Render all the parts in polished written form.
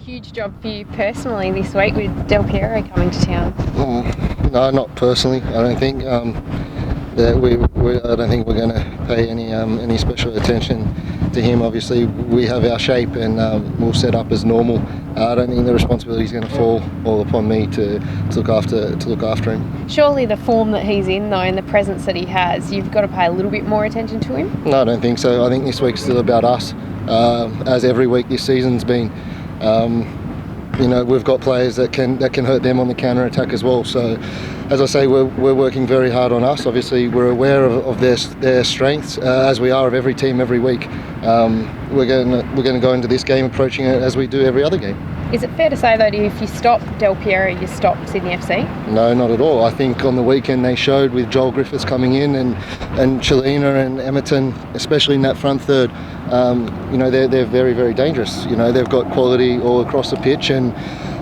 huge job for you personally this week with Del Piero coming to town? No, not personally. I don't think. I don't think we're going to pay any special attention to him. Obviously, we have our shape and we'll set up as normal. I don't think the responsibility is going to fall all upon me to look after him. Surely the form that he's in, though, and the presence that he has, you've got to pay a little bit more attention to him? No, I don't think so. I think this week's still about us, as every week this season's been. We've got players that can hurt them on the counter attack as well. So, as I say, we're working very hard on us. Obviously, we're aware of their strengths, as we are of every team every week. We're going to go into this game approaching it as we do every other game. Is it fair to say, though, if you stop Del Piero, you stop Sydney FC? No, not at all. I think on the weekend they showed with Joel Griffiths coming in and Chalina and Emerton, especially in that front third, they're very, very dangerous. They've got quality all across the pitch, and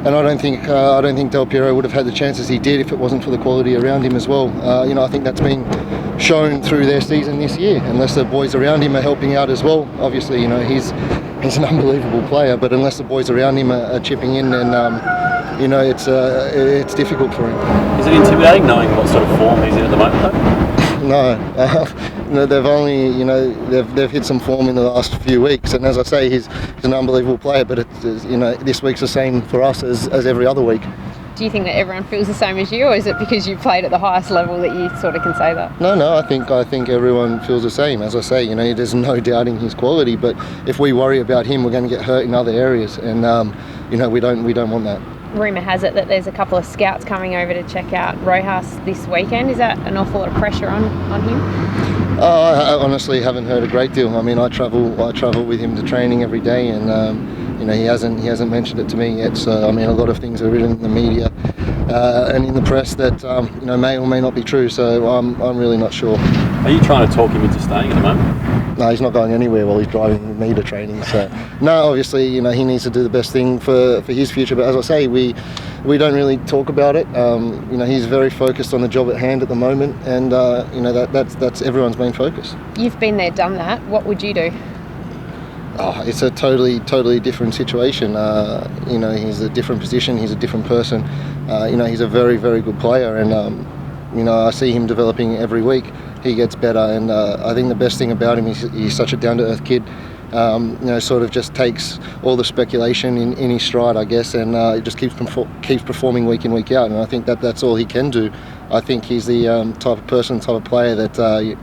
I don't think Del Piero would have had the chances he did if it wasn't for the quality around him as well. I think that's been shown through their season this year. Unless the boys around him are helping out as well, obviously, he's an unbelievable player. But unless the boys around him are chipping in, then it's difficult for him. Is it intimidating knowing what sort of form he's in at the moment, though? No, they've only they've hit some form in the last few weeks, and as I say, he's an unbelievable player. But it's this week's the same for us as every other week. Do you think that everyone feels the same as you, or is it because you played at the highest level that you sort of can say that? No, I think everyone feels the same. As I say, there's no doubting his quality, but if we worry about him, we're going to get hurt in other areas, and we don't want that. Rumour has it that there's a couple of scouts coming over to check out Rojas this weekend. Is that an awful lot of pressure on him? I honestly haven't heard a great deal. I mean, I travel with him to training every day, and he hasn't mentioned it to me yet. So a lot of things are written in the media and in the press that may or may not be true. So I'm really not sure. Are you trying to talk him into staying at the moment? No, he's not going anywhere while he's driving me to training. So no, obviously he needs to do the best thing for his future. But as I say, we don't really talk about it. He's very focused on the job at hand at the moment, and that's everyone's main focus. You've been there, done that. What would you do? Oh, it's a totally different situation. He's a different position. He's a different person. He's a very, very good player, and I see him developing every week. He gets better, and I think the best thing about him is he's such a down-to-earth kid. Sort of just takes all the speculation in his stride, I guess, and he just keeps performing week in, week out. And I think that's all he can do. I think he's the type of player that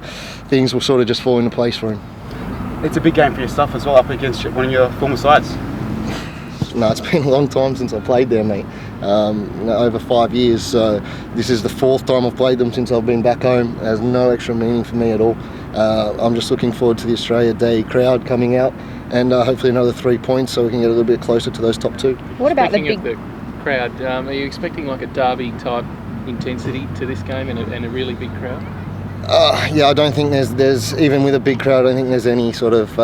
things will sort of just fall into place for him. It's a big game for yourself as well, up against one of your former sides. No, it's been a long time since I played there, mate. Over 5 years. So this is the fourth time I've played them since I've been back home. It has no extra meaning for me at all. I'm just looking forward to the Australia Day crowd coming out, and hopefully another 3 points so we can get a little bit closer to those top two. What about Speaking of the crowd, are you expecting like a derby type intensity to this game and a really big crowd? I don't think there's even with a big crowd, I don't think there's any sort of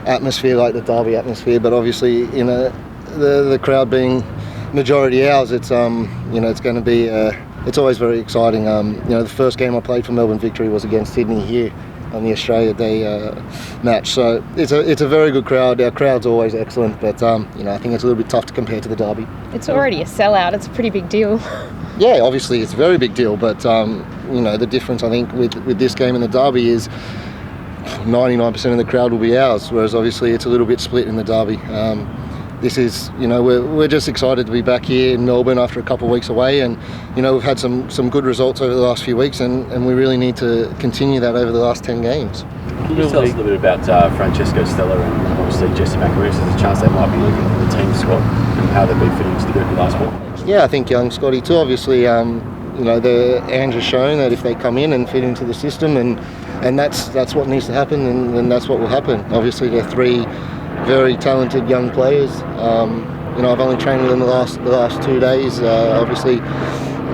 atmosphere like the derby atmosphere. But obviously, the crowd being majority ours, it's it's going to be it's always very exciting. The first game I played for Melbourne Victory was against Sydney here on the Australia Day match. So it's a very good crowd. Our crowd's always excellent, but I think it's a little bit tough to compare to the derby. It's already a sellout. It's a pretty big deal. Yeah, obviously it's a very big deal, but the difference I think with this game and the derby is 99% of the crowd will be ours, whereas obviously it's a little bit split in the derby. This is, we're just excited to be back here in Melbourne after a couple of weeks away, and we've had some good results over the last few weeks, and we really need to continue that over the last 10 games. Can you tell us a little bit about Francesco Stella and obviously Jesse Macaris? There's a chance they might be looking at the team squad and how they've been fitting together the last week. Yeah, I think young Scotty too. Obviously, the Ange has shown that if they come in and fit into the system, and that's what needs to happen, and that's what will happen. Obviously, they're three very talented young players. I've only trained with them the last 2 days. Obviously,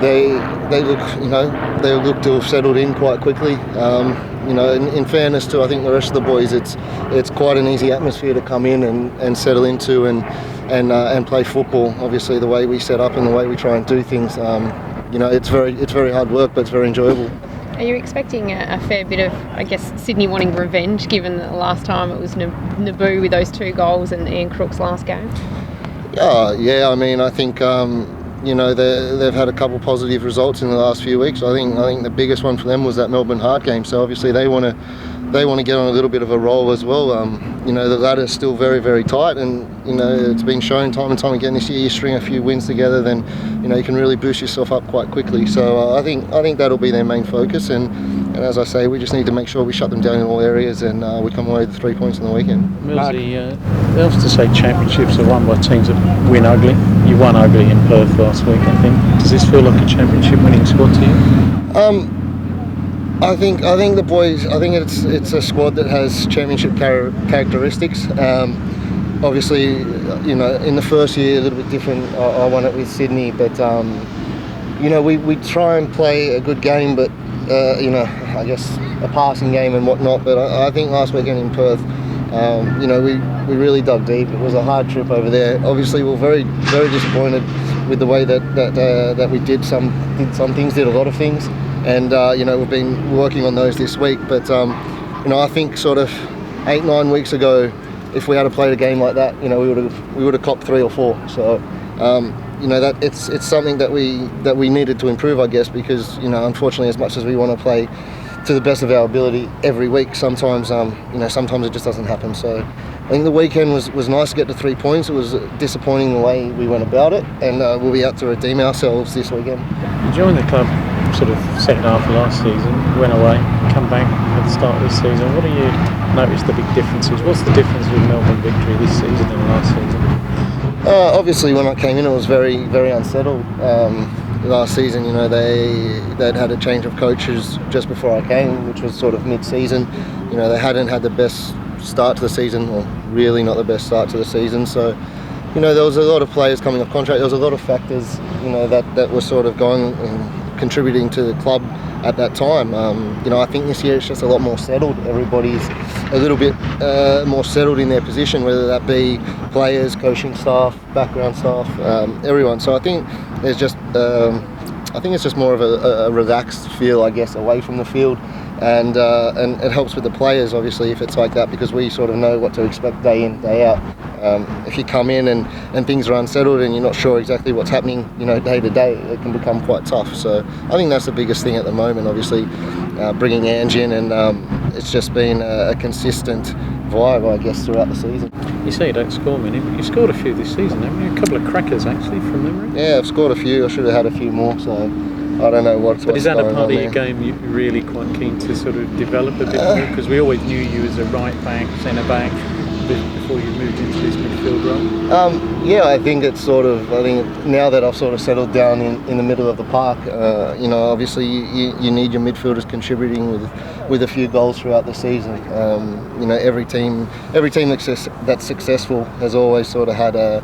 they look to have settled in quite quickly. In fairness to I think the rest of the boys, it's quite an easy atmosphere to come in and settle into and play football. Obviously, the way we set up and the way we try and do things, it's very hard work, but it's very enjoyable. Are you expecting a fair bit of, I guess, Sydney wanting revenge, given that the last time it was Naboo with those 2 goals and Ian Crook's last game? Yeah, I mean, I think they've had a couple positive results in the last few weeks. I think the biggest one for them was that Melbourne hard game. So obviously they want to get on a little bit of a roll as well. The ladder's still very, very tight, and it's been shown time and time again this year. You string a few wins together, then you can really boost yourself up quite quickly. So I think that'll be their main focus. And as I say, we just need to make sure we shut them down in all areas, and we come away with 3 points on the weekend. Millsy, they often say championships are won by teams that win ugly. You won ugly in Perth last week, I think. Does this feel like a championship winning squad to you? I think the boys. I think it's a squad that has championship characteristics. Obviously, in the first year a little bit different. I won it with Sydney, but we try and play a good game, but I guess a passing game and whatnot. But I think last weekend in Perth, we really dug deep. It was a hard trip over there. Obviously, we were very, very disappointed with the way that we did some things, did a lot of things. And we've been working on those this week, but I think sort of 8-9 weeks ago, if we had played a game like that, we would have copped 3 or 4. So that it's something that we needed to improve, I guess, because unfortunately, as much as we want to play to the best of our ability every week, sometimes sometimes it just doesn't happen. So I think the weekend was nice to get to 3 points. It was disappointing the way we went about it, and we'll be out to redeem ourselves this weekend. You joined the club sort of second half of last season, went away, come back at the start of this season. What do you notice the big differences? What's the difference with Melbourne victory this season and last season? Obviously, when I came in, it was very, very unsettled. Last season, they'd had a change of coaches just before I came, which was sort of mid-season. They hadn't had the best start to the season, or really not the best start to the season. So, there was a lot of players coming off contract. There was a lot of factors, that were sort of going and contributing to the club at that time. I think this year it's just a lot more settled. Everybody's a little bit more settled in their position, whether that be players, coaching staff, background staff, everyone. So I think there's just, it's just more of a relaxed feel, I guess, away from the field, and it helps with the players, obviously, if it's like that, because we sort of know what to expect day in, day out. If you come in and things are unsettled and you're not sure exactly what's happening, day to day, it can become quite tough. So I think that's the biggest thing at the moment, obviously, bringing Ange in, and it's just been a consistent vibe, I guess, throughout the season. You say you don't score many, but you've scored a few this season, haven't you? A couple of crackers, actually, from memory. Yeah, I've scored a few. I should have had a few more, so I don't know what's going on. But is that a part of your game you're really quite keen to sort of develop a bit more? Because we always knew you as a right back, centre back, before you moved into this midfield role. Yeah, I think now that I've sort of settled down in the middle of the park, obviously you need your midfielders contributing with a few goals throughout the season. Every team that's successful has always sort of had a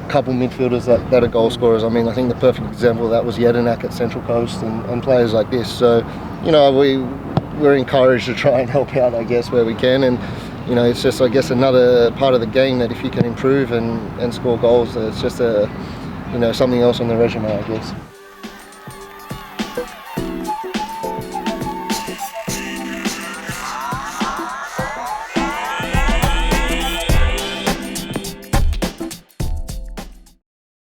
couple midfielders that are goal scorers. I mean, I think the perfect example of that was Jedinak at Central Coast and players like this. So, we're encouraged to try and help out, I guess, where we can. And, it's just, I guess, another part of the game that if you can improve and score goals, it's just something else on the resume, I guess.